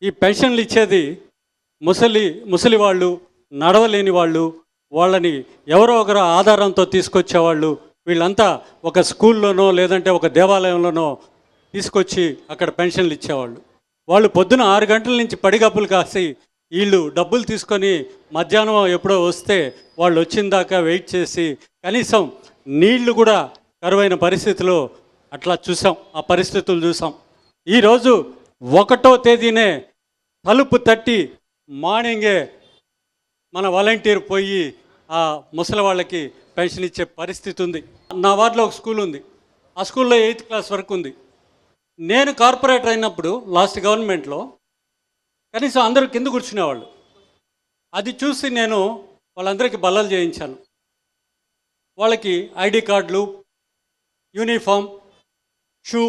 ఈ పెన్షన్లు ఇచ్చేది ముసలి వాళ్ళు, నడవలేని వాళ్ళు, వాళ్ళని ఎవరో ఒకరు ఆధారంతో తీసుకొచ్చేవాళ్ళు, వీళ్ళంతా ఒక స్కూల్లోనో లేదంటే ఒక దేవాలయంలోనో తీసుకొచ్చి అక్కడ పెన్షన్లు ఇచ్చేవాళ్ళు. వాళ్ళు పొద్దున 6 గంటల నుంచి పడిగప్పులు కాసి వీళ్ళు డబ్బులు తీసుకొని మధ్యాహ్నం ఎప్పుడో వస్తే వాళ్ళు వచ్చిన దాకా వెయిట్ చేసి కనీసం నీళ్లు కూడా కరువైన పరిస్థితిలో అట్లా చూసాం, ఆ పరిస్థితులు చూసాం. ఈరోజు 1వ తేదీనే తలుపు తట్టి మార్నింగే మన వాలంటీర్ పోయి ఆ ముసలి వాళ్ళకి పెన్షన్ ఇచ్చే పరిస్థితి ఉంది. నా వార్డులో ఒక స్కూల్ ఉంది, ఆ స్కూల్లో 8th క్లాస్ వరకు ఉంది. నేను కార్పొరేటర్ అయినప్పుడు లాస్ట్ గవర్నమెంట్లో కనీసం అందరూ కింద కూర్చునేవాళ్ళు. అది చూసి నేను వాళ్ళందరికీ బల్లలు చేయించాను. వాళ్ళకి ఐడి కార్డులు, యూనిఫామ్, షూ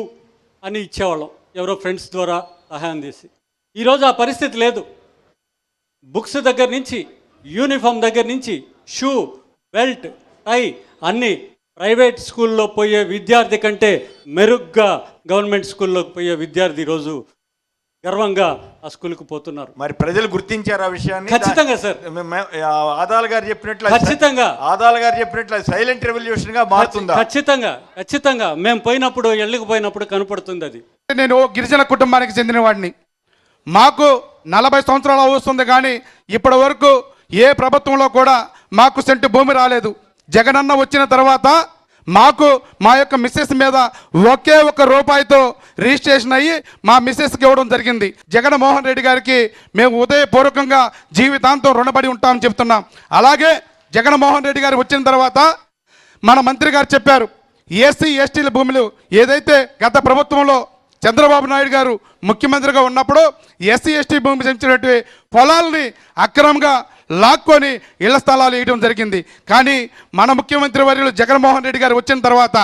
అని ఇచ్చేవాళ్ళం ఎవరో ఫ్రెండ్స్ ద్వారా సహాయం చేసి. ఈరోజు ఆ పరిస్థితి లేదు. బుక్స్ దగ్గర నుంచి, యూనిఫామ్ దగ్గర నుంచి, షూ, బెల్ట్, టై అన్నీ ప్రైవేట్ స్కూల్లో పోయే విద్యార్థి కంటే మెరుగ్గా గవర్నమెంట్ స్కూల్లోకి పోయే విద్యార్థి ఈరోజు గర్వంగా ఆ స్కూల్కి పోతున్నారు. మరి ప్రజలు గుర్తించారు ఆ విషయాన్ని? ఖచ్చితంగా సార్. ఆదాల్ గారు చెప్పినట్లు సైలెంట్ రెవల్యూషన్ గా మారుతుందా? ఖచ్చితంగా మేము పోయినప్పుడు, ఎళ్ళకి పోయినప్పుడు కనపడుతుంది అది. నేను గిరిజన కుటుంబానికి చెందిన వాడిని. మాకు 40 సంవత్సరాలు వస్తుంది, కానీ ఇప్పటి వరకు ఏ ప్రభుత్వంలో కూడా మాకు సెంటు భూమి రాలేదు. జగనన్న వచ్చిన తర్వాత మాకు మా యొక్క మిస్సెస్ మీద ఒకే ఒక్క రూపాయితో రిజిస్ట్రేషన్ అయ్యి మా మిస్సెస్కి ఇవ్వడం జరిగింది. జగన్మోహన్ రెడ్డి గారికి మేము ఉదయపూర్వకంగా జీవితాంతం రుణపడి ఉంటామని చెప్తున్నాం. అలాగే జగన్మోహన్ రెడ్డి గారు వచ్చిన తర్వాత మన మంత్రి గారు చెప్పారు, ఎస్సీ ఎస్టీల భూములు ఏదైతే గత ప్రభుత్వంలో చంద్రబాబు నాయుడు గారు ముఖ్యమంత్రిగా ఉన్నప్పుడు ఎస్సీ ఎస్టీ భూమి చెందినటువంటి పొలాలని అక్రమంగా లాక్కొని ఇళ్ల స్థలాలు వేయడం జరిగింది. కానీ మన ముఖ్యమంత్రి వర్యులు జగన్మోహన్ రెడ్డి గారు వచ్చిన తర్వాత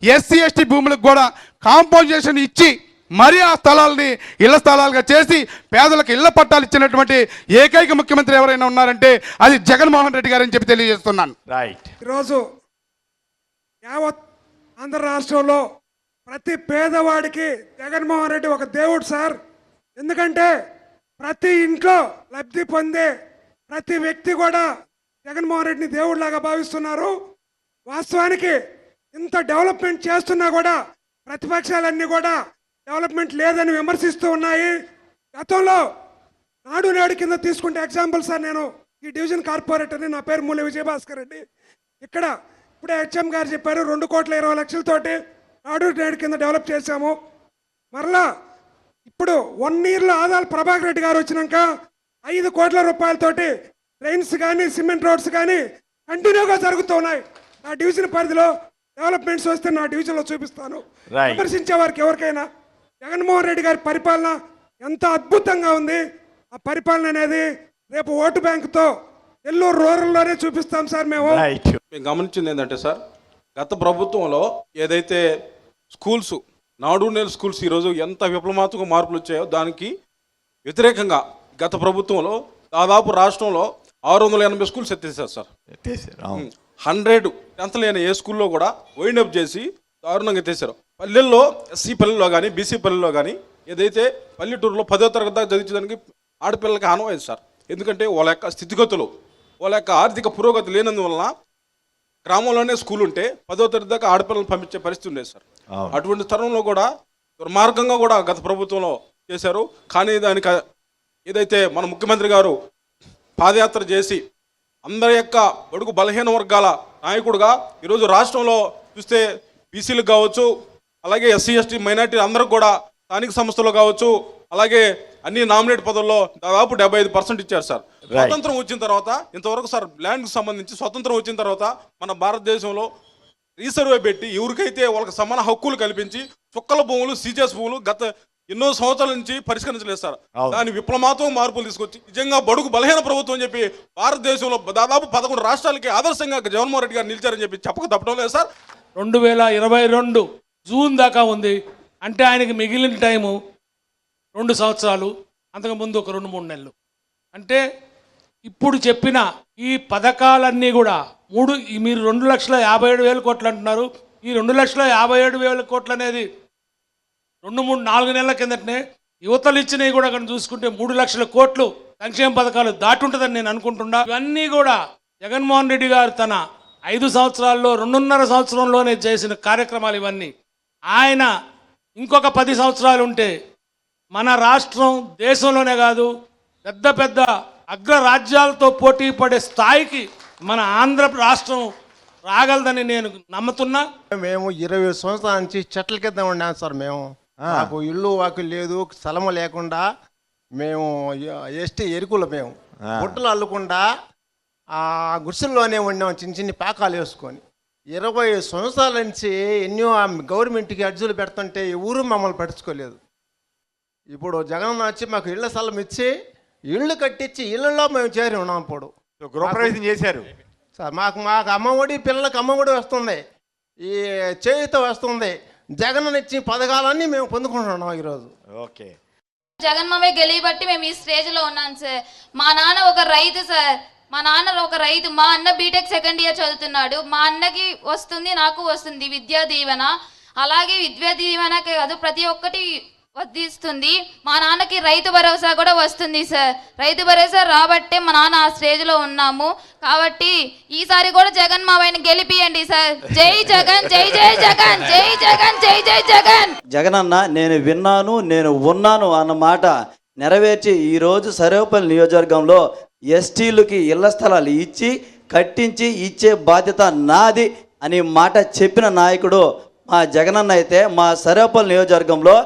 ఎస్సీ ఎస్టీ భూములకు కూడా కాంపౌండేషన్ ఇచ్చి మరీ ఆ స్థలాలని ఇళ్ల స్థలాలుగా చేసి పేదలకు ఇళ్ల పట్టాలు ఇచ్చినటువంటి ఏకైక ముఖ్యమంత్రి ఎవరైనా ఉన్నారంటే అది జగన్మోహన్ రెడ్డి గారు అని చెప్పి తెలియజేస్తున్నాను. రైట్. ఈరోజు యావత్ ఆంధ్ర రాష్ట్రంలో ప్రతి పేదవాడికి జగన్మోహన్ రెడ్డి ఒక దేవుడు సార్. ఎందుకంటే ప్రతి ఇంట్లో లబ్ధి పొందే ప్రతి వ్యక్తి కూడా జగన్మోహన్ రెడ్డిని దేవుడిలాగా భావిస్తున్నారు. వాస్తవానికి ఇంత డెవలప్మెంట్ చేస్తున్నా కూడా ప్రతిపక్షాలన్నీ కూడా డెవలప్మెంట్ లేదని విమర్శిస్తూ ఉన్నాయి. గతంలో నాడు నేడు కింద తీసుకుంటే ఎగ్జాంపుల్ సార్, నేను ఈ డివిజన్ కార్పొరేటర్ని, నా పేరు మూల విజయభాస్కర్ రెడ్డి. ఇక్కడ ఇప్పుడే హెచ్ఎం గారు చెప్పారు 2,20,00,000 నాడు నేడు కింద డెవలప్ చేశాము. మరలా ఇప్పుడు 1 ఇయర్లో ఆదాల ప్రభాకర్ రెడ్డి గారు వచ్చినాక 5 కోట్ల రూపాయలతోటి ట్రైన్స్ కానీ సిమెంట్ రోడ్స్ కానీ కంటిన్యూగా జరుగుతూ ఉన్నాయి. నా డివిజన్ పరిధిలో డెవలప్మెంట్స్ వస్తే నా డివిజన్లో చూపిస్తాను. విమర్శించే వారికి ఎవరికైనా జగన్మోహన్ రెడ్డి గారి పరిపాలన ఎంత అద్భుతంగా ఉంది. ఆ పరిపాలన అనేది రేపు ఓటు బ్యాంకుతో నెల్లూరు రూరల్లోనే చూపిస్తాం సార్. మేము గమనించింది ఏంటంటే సార్, గత ప్రభుత్వంలో ఏదైతే స్కూల్స్, నాడు నేడు స్కూల్స్ ఈరోజు ఎంత విప్లవాత్మక మార్పులు వచ్చాయో దానికి వ్యతిరేకంగా గత ప్రభుత్వంలో దాదాపు రాష్ట్రంలో 680 స్కూల్స్ ఎత్తేసారు సార్. 100 10th లేని ఏ స్కూల్లో కూడా వైండప్ చేసి దారుణంగా ఎత్తేసారు. పల్లెల్లో, ఎస్సీ పల్లెల్లో కానీ బీసీ పల్లెల్లో కానీ ఏదైతే పల్లెటూరులో 10వ తరగతి దాకా చదివించడానికి ఆడపిల్లలకి ఆనవాయింది సార్. ఎందుకంటే వాళ్ళ యొక్క స్థితిగతులు, వాళ్ళ యొక్క ఆర్థిక పురోగతి లేనందువలన గ్రామంలోనే స్కూల్ ఉంటే 10వ తరగతి దాకా ఆడపిల్లలను పంపించే పరిస్థితి ఉండేది సార్. అటువంటి తరుణంలో కూడా దుర్మార్గంగా కూడా గత ప్రభుత్వంలో చేశారు. కానీ దానికి ఏదైతే మన ముఖ్యమంత్రి గారు పాదయాత్ర చేసి అందరి యొక్క బడుగు బలహీన వర్గాల నాయకుడుగా ఈరోజు రాష్ట్రంలో చూస్తే బీసీలకు కావచ్చు, అలాగే ఎస్సీ ఎస్టీ మైనార్టీ అందరికి కూడా స్థానిక సంస్థలు కావచ్చు, అలాగే అన్ని నామినేట్ పదవుల్లో దాదాపు 75% ఇచ్చారు సార్. స్వతంత్రం వచ్చిన తర్వాత ఇంతవరకు సార్ ల్యాండ్కి సంబంధించి స్వతంత్రం వచ్చిన తర్వాత మన భారతదేశంలో రీసర్వే పెట్టి ఎవరికైతే వాళ్ళకి సమాన హక్కులు కల్పించి చుక్కల భూములు, సీజెస్ భూములు గత ఎన్నో సంవత్సరాల నుంచి పరిష్కరించలేదు సార్. దాని విప్లవాత్మక మార్పులు తీసుకొచ్చి నిజంగా బడుగు బలహీన ప్రభుత్వం అని చెప్పి భారతదేశంలో దాదాపు 11 రాష్ట్రాలకి ఆదర్శంగా జగన్మోహన్ రెడ్డి గారు నిలిచారని చెప్పి చెప్పక తప్పడం లేదు సార్. 2022 జూన్ దాకా ఉంది అంటే ఆయనకి మిగిలిన టైము 2 సంవత్సరాలు, అంతకుముందు ఒక 2-3 నెలలు. అంటే ఇప్పుడు చెప్పిన ఈ పథకాలన్నీ కూడా మీరు 2,57,000 కోట్లు అంటున్నారు. ఈ 2,57,000 కోట్లు అనేది 2-3-4 నెలల కిందటనే యువతలు ఇచ్చినవి కూడా అక్కడ చూసుకుంటే 3 లక్షల కోట్లు సంక్షేమ పథకాలు దాటుంటుందని నేను అనుకుంటున్నా. ఇవన్నీ కూడా జగన్మోహన్ రెడ్డి గారు తన 5 సంవత్సరాల్లో 2.5 సంవత్సరంలోనే చేసిన కార్యక్రమాలు ఇవన్నీ. ఆయన ఇంకొక 10 సంవత్సరాలు ఉంటే మన రాష్ట్రం దేశంలోనే కాదు పెద్ద పెద్ద అగ్ర రాజ్యాలతో పోటీ పడే స్థాయికి మన ఆంధ్ర రాష్ట్రం రాగలదని నేను నమ్ముతున్నా. మేము 20 సంవత్సరాల నుంచి చెట్ల కింద ఉన్నాం సార్. మేము మాకు ఇల్లు వాకు లేదు, స్థలము లేకుండా మేము ఎస్టీ ఎరుకులు, మేము బుట్టలు అల్లకుండా ఆ గుడిసెల్లోనే ఉన్నాం, చిన్న చిన్న పాకాలు వేసుకొని. 20 సంవత్సరాల నుంచి ఎన్నో గవర్నమెంట్కి అర్జీలు పెడుతుంటే ఊరు మమ్మల్ని పట్టించుకోలేదు. ఇప్పుడు జగన్ వచ్చి మాకు ఇళ్ళ స్థలం ఇచ్చి ఇళ్ళు కట్టించి ఇళ్ళలో మేము చేరి ఉన్నాం. ఇప్పుడు గృహప్రవేశం చేశారు సార్. మాకు అమ్మఒడి, పిల్లలకు అమ్మఒడి వస్తుంది, ఈ చేయుత వస్తుంది, జగన్ ఇచ్చి పథకాలన్నీ మేము పొందుకుంటున్నాం ఈరోజు. ఓకే. జగన్ మామయ్య గెలియబట్టి మేము ఈ స్టేజ్లో ఉన్నాం సార్. మా నాన్న ఒక రైతు సార్. మా అన్న బీటెక్ సెకండ్ ఇయర్ చదువుతున్నాడు. మా అన్నకి వస్తుంది, నాకు వస్తుంది విద్యా దీవెన. అలాగే విద్యా దీవెనకే కాదు ప్రతి ఒక్కటి వర్తిస్తుంది. మా నాన్నకి రైతు భరోసా కూడా వస్తుంది సార్. రైతు భరోసా రాబట్టే మా నాన్న ఆ స్టేజ్లో ఉన్నాము. కాబట్టి ఈసారి కూడా జగన్ మావయ్యని గెలిపియండి సార్. జై జగన్, జై జై జగన్, జై జగన్, జై జై జగన్. జగన్ అన్న నేను విన్నాను, నేను ఉన్నాను అన్న మాట నెరవేర్చి ఈరోజు సర్వేపల్లి నియోజకవర్గంలో ఎస్టీలకి ఇళ్ల స్థలాలు ఇచ్చి కట్టించి ఇచ్చే బాధ్యత నాది అని మాట చెప్పిన నాయకుడు మా జగనన్న అయితే మా సర్వేపల్లి నియోజకవర్గంలో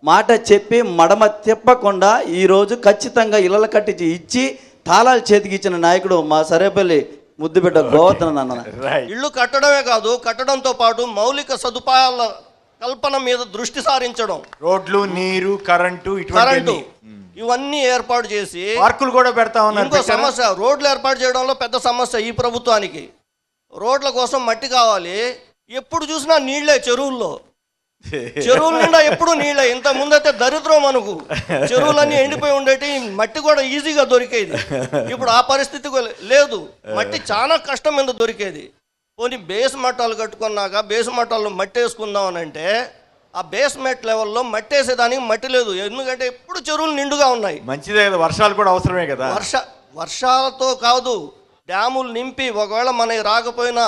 మాట చెప్పి మడమ తిప్పకుండా ఈరోజు ఖచ్చితంగా ఇళ్ళ కట్టించి ఇచ్చి తాళాలు చేతికి ఇచ్చిన నాయకుడు మా సర్వేపల్లి ముద్దుబిడ్డ గోవర్ధన్ అన్న. ఇళ్ళు కట్టడమే కాదు, కట్టడంతో పాటు మౌలిక సదుపాయాల కల్పన మీద దృష్టి సారించడం, రోడ్లు, నీరు, కరెంటు ఇవన్నీ ఏర్పాటు చేసి పార్కులు కూడా పెడతా ఉన్నారు. ఇంకో సమస్య, రోడ్లు ఏర్పాటు చేయడంలో పెద్ద సమస్య ఈ ప్రభుత్వానికి. రోడ్ల కోసం మట్టి కావాలి, ఎప్పుడు చూసినా నీళ్లే చెరువుల్లో. చెరువుల నిండా ఎప్పుడు నీళ్ళే. ఇంత ముందైతే దరిద్రం మనకు, చెరువులన్నీ ఎండిపోయి ఉండేటి, మట్టి కూడా ఈజీగా దొరికేది. ఇప్పుడు ఆ పరిస్థితి లేదు, మట్టి చాలా కష్టం మీద దొరికేది. పోనీ బేస్ మట్టాలు కట్టుకున్నాక బేస్ మట్టాల్లో మట్టి వేసుకుందాం అని అంటే ఆ బేస్మెంట్ లెవెల్లో మట్టి వేసేదానికి మట్టి లేదు. ఎందుకంటే ఎప్పుడు చెరువులు నిండుగా ఉన్నాయి. మంచిదే కదా, వర్షాలు కూడా అవసరమే కదా. వర్షాలతో కాదు, డ్యాములు నింపి ఒకవేళ మనకి రాకపోయినా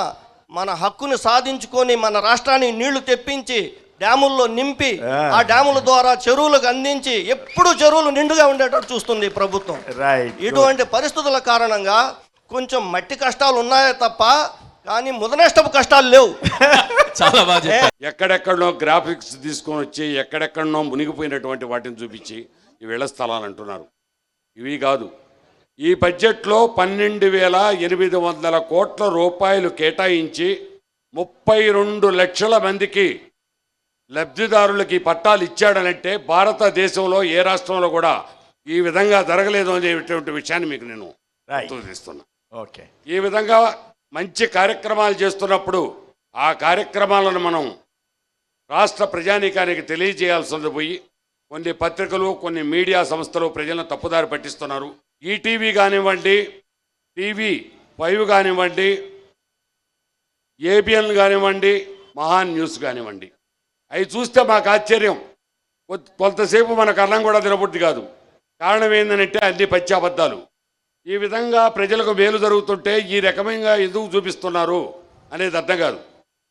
మన హక్కుని సాధించుకొని మన రాష్ట్రానికి నీళ్లు తెప్పించి డ్యాముల్లో నింపి ఆ డ్యాముల ద్వారా చెరువులకు అందించి ఎప్పుడు చెరువులు నిండుగా ఉండేటట్టు చూస్తుంది ప్రభుత్వం. ఇటువంటి పరిస్థితుల కారణంగా కొంచెం మట్టి కష్టాలు ఉన్నాయే తప్ప కానీ ముదనష్టపు కష్టాలు లేవు. చాలా బాగా ఎక్కడెక్కడనో గ్రాఫిక్స్ తీసుకొని వచ్చి ఎక్కడెక్కడనో మునిగిపోయినటువంటి వాటిని చూపించి ఈ ఇళ్ల స్థలాలు అంటున్నారు. ఇవి కాదు, ఈ బడ్జెట్లో 12,800 కోట్ల రూపాయలు కేటాయించి 32 లక్షల మందికి లబ్ధిదారులకి పట్టాలు ఇచ్చాడనంటే భారతదేశంలో ఏ రాష్ట్రంలో కూడా ఈ విధంగా జరగలేదు అనేటువంటి విషయాన్ని మీకు నేను గుర్తుచేస్తున్నా. ఓకే. ఈ విధంగా మంచి కార్యక్రమాలు చేస్తున్నప్పుడు ఆ కార్యక్రమాలను మనం రాష్ట్ర ప్రజానీకానికి తెలియజేయాల్సింది పోయి కొన్ని పత్రికలు, కొన్ని మీడియా సంస్థలు ప్రజలను తప్పుదారి పట్టిస్తున్నారు. ఈటీవీ కానివ్వండి, TV5 కానివ్వండి, ABN కానివ్వండి, మహాన్ న్యూస్ కానివ్వండి, అవి చూస్తే మాకు ఆశ్చర్యం. కొంతసేపు మనకు అన్నం కూడా తినబుద్ధి కాదు. కారణం ఏంటంటే అన్ని పచ్చి అబద్ధాలు. ఈ విధంగా ప్రజలకు మేలు జరుగుతుంటే ఈ రకమైన ఎందుకు చూపిస్తున్నారు అనేది అర్థం కాదు.